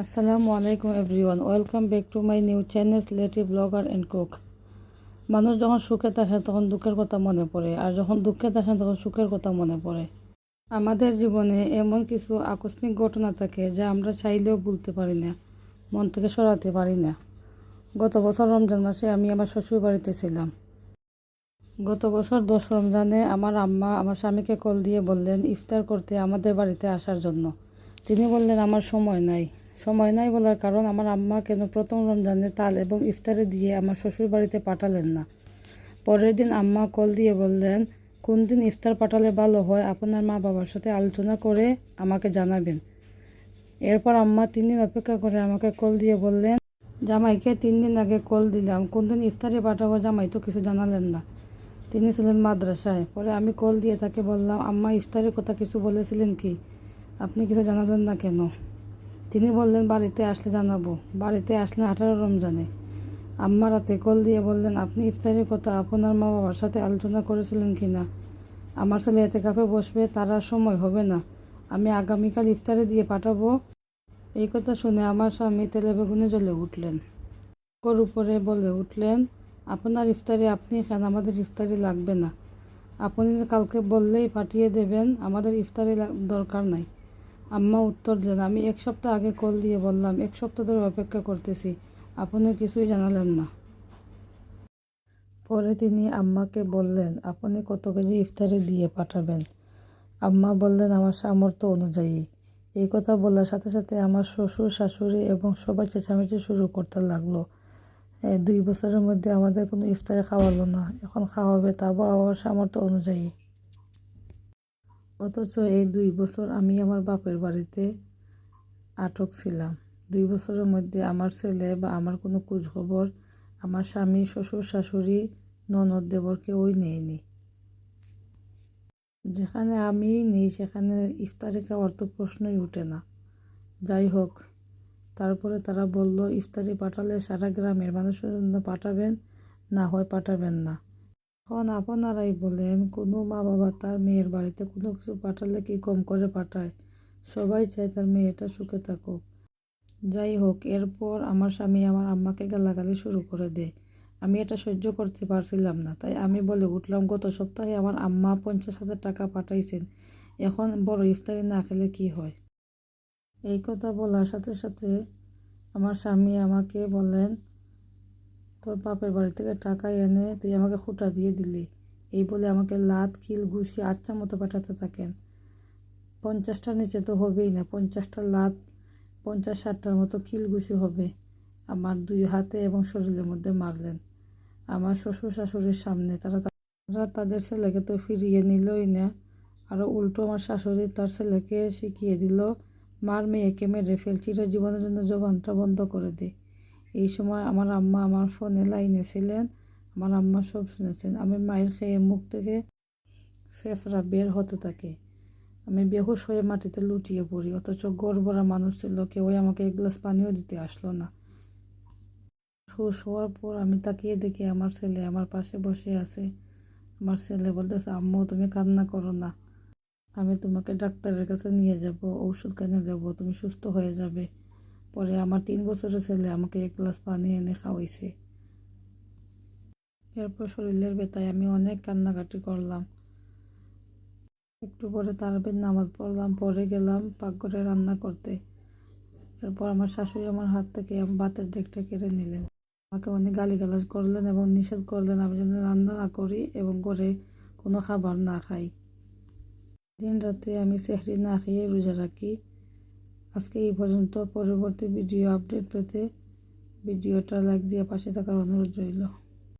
আসসালামু আলাইকুম everyone, welcome back to my new channel Sylheti blogger and cook. মানুষ যখন সুখে থাকে তখন দুঃখের কথা মনে পড়ে, আর যখন দুঃখে থাকে তখন সুখের কথা মনে পড়ে। আমাদের জীবনে এমন কিছু আকস্মিক ঘটনা থাকে যা আমরা চাইলেও ভুলতে পারি না, মন থেকে সরাতে পারি না। গত বছর রমজান মাসে আমি আমার শ্বশুর বাড়িতে ছিলাম। গত বছর 10 রমজানে আমার আম্মা আমার স্বামীকে কল দিয়ে বললেন ইফতার করতে আমাদের বাড়িতে আসার জন্য। তিনি বললেন আমার সময় নাই বলার কারণ আমার আম্মা কেন প্রথম রমজানে তাল এবং ইফতারে দিয়ে আমার শ্বশুর বাড়িতে পাঠালেন না। পরের দিন আম্মা কল দিয়ে বললেন কোন দিন ইফতার পাঠালে ভালো হয় আপনার মা বাবার সাথে আলোচনা করে আমাকে জানাবেন। এরপর আম্মা 3 দিন অপেক্ষা করে আমাকে কল দিয়ে বললেন জামাইকে 3 দিন আগে কল দিলাম, কোন দিন ইফতারে পাঠাবো জামাই তো কিছু জানালেন না, তিনি ছিলেন মাদ্রাসায়। পরে আমি কল দিয়ে তাকে বললাম আম্মা ইফতারের কথা কিছু বলেছিলেন কি, আপনি কিছু জানালেন না কেন? তিনি বললেন বাড়িতে আসলে জানাবো। বাড়িতে আসলেন 18 রমজানে। আম্মা রাতে কল দিয়ে বললেন আপনি ইফতারের কথা আপনার মা বাবার সাথে আলোচনা করেছিলেন কি না? আমার ছেলে এতেকাফে বসবে, তার আর সময় হবে না, আমি আগামীকাল ইফতারে দিয়ে পাঠাবো। এই কথা শুনে আমার স্বামী তেলে বেগুনে জ্বলে উঠলেন। ওর উপরে বলে উঠলেন আপনার ইফতারি আপনি খান, আমাদের ইফতারি লাগবে না, আপনি কালকে বললেই পাঠিয়ে দেবেন, আমাদের ইফতারি দরকার নাই। আম্মা উত্তর দিলেন আমি 1 সপ্তাহ আগে কল দিয়ে বললাম 1 সপ্তাহ ধরে অপেক্ষা করতেছি, আপনি কিছুই জানালেন না। পরে তিনি আম্মাকে বললেন আপনি কত কেজি ইফতারি দিয়ে পাঠাবেন? আম্মা বললেন আমার সামর্থ্য অনুযায়ী। এই কথা বলার সাথে সাথে আমার শ্বশুর শাশুড়ি এবং সবাই চেঁচামেচি শুরু করতে লাগলো। 2 বছরের মধ্যে আমাদের কোনো ইফতারে খাওয়ালো না, এখন খাওয়াবে, তাও আমার সামর্থ্য অনুযায়ী। অথচ এই 2 বছর আমি আমার বাপের বাড়িতে আটক ছিলাম। 2 বছরের মধ্যে আমার ছেলে বা আমার কোনো খোঁজখবর আমার স্বামী, শ্বশুর শাশুড়ি, ননদ দেবর কেউই নেয়নি। যেখানে আমি নেই সেখানে ইফতারি খাওয়ার তো প্রশ্নই উঠে না। যাই হোক, তারপরে তারা বলল ইফতারি পাঠালে সারা গ্রামের মানুষের জন্য পাঠাবেন, না হয় পাঠাবেন না। এখন আপনারাই বলেন কোনো মা বাবা তার মেয়ের বাড়িতে কোনো কিছু পাঠালে কি কম করে পাঠায়? সবাই চায় তার মেয়েটা সুখে থাকুক। যাই হোক, এরপর আমার স্বামী আমার আম্মাকে গালাগালি শুরু করে দেয়। আমি এটা সহ্য করতে পারছিলাম না, তাই আমি বলে উঠলাম গত সপ্তাহে আমার আম্মা 50,000 টাকা পাঠাইছেন, এখন বড় ইফতারি না খেলে কি হয়? এই কথা বলার সাথে সাথে আমার স্বামী আমাকে বলেন তোর বাপের বাড়ি থেকে টাকা এনে তুই আমাকে খুঁটা দিয়ে দিলি, এই বলে আমাকে লাত কিল ঘুষি আচ্ছা মতো পাঠাতে থাকেন। 50টার নিচে তো হবেই না, 50টা লাত, 50-60টার মতো কিল ঘুষি হবে। আমার 2 হাতে এবং শরীরের মধ্যে মারলেন আমার শ্বশুর শাশুড়ির সামনে। তারা তাদের ছেলেকে তো ফিরিয়ে নিলই না, আরও উল্টো আমার শাশুড়ি তার ছেলেকে শিখিয়ে দিল মার মেয়েকে মেরে ফেল, চিরজীবনের জন্য জবানটা বন্ধ করে দে। এই সময় আমার আম্মা আমার ফোনে লাইনে ছিলেন, আমার আম্মা সব শুনেছেন। আমি মায়ের খেয়ে মুখ থেকে ফেফড়া বের হতে থাকে, আমি বেহুশ হয়ে মাটিতে লুটিয়ে পড়ি। অথচ গড়বড়া মানুষ ছিল, কেউই আমাকে 1 গ্লাস পানিও দিতে আসলো না। হুশ হওয়ার পর আমি তাকিয়ে দেখি আমার ছেলে আমার পাশে বসে আছে। আমার ছেলে বলতেছে আম্মু তুমি কান্না করো না, আমি তোমাকে ডাক্তারের কাছে নিয়ে যাব, ওষুধ কিনে দেবো, তুমি সুস্থ হয়ে যাবে। পরে আমার 3 বছরের ছেলে আমাকে 1 গ্লাস পানি এনে খাওয়াইছে। এরপর শরীরের ব্যথায় আমি অনেক কান্নাকাটি করলাম। একটু পরে তারাবির নামাজ পড়লাম, পরে গেলাম পাকঘরে রান্না করতে। এরপর আমার শাশুড়ি আমার হাত থেকে ভাতের ডেকটা কেড়ে নিলেন, আমাকে অনেক গালিগালাজ করলেন এবং নিষেধ করলেন আমি যেন রান্না না করি এবং ঘরে কোনো খাবার না খাই। দিন রাতে আমি সেহরি না খেয়ে রোজা রাখি। আজকে এই পর্যন্ত। পরবর্তী ভিডিও আপডেট পেতে ভিডিওটা লাইক দিয়ে পাশে থাকার অনুরোধ রইল।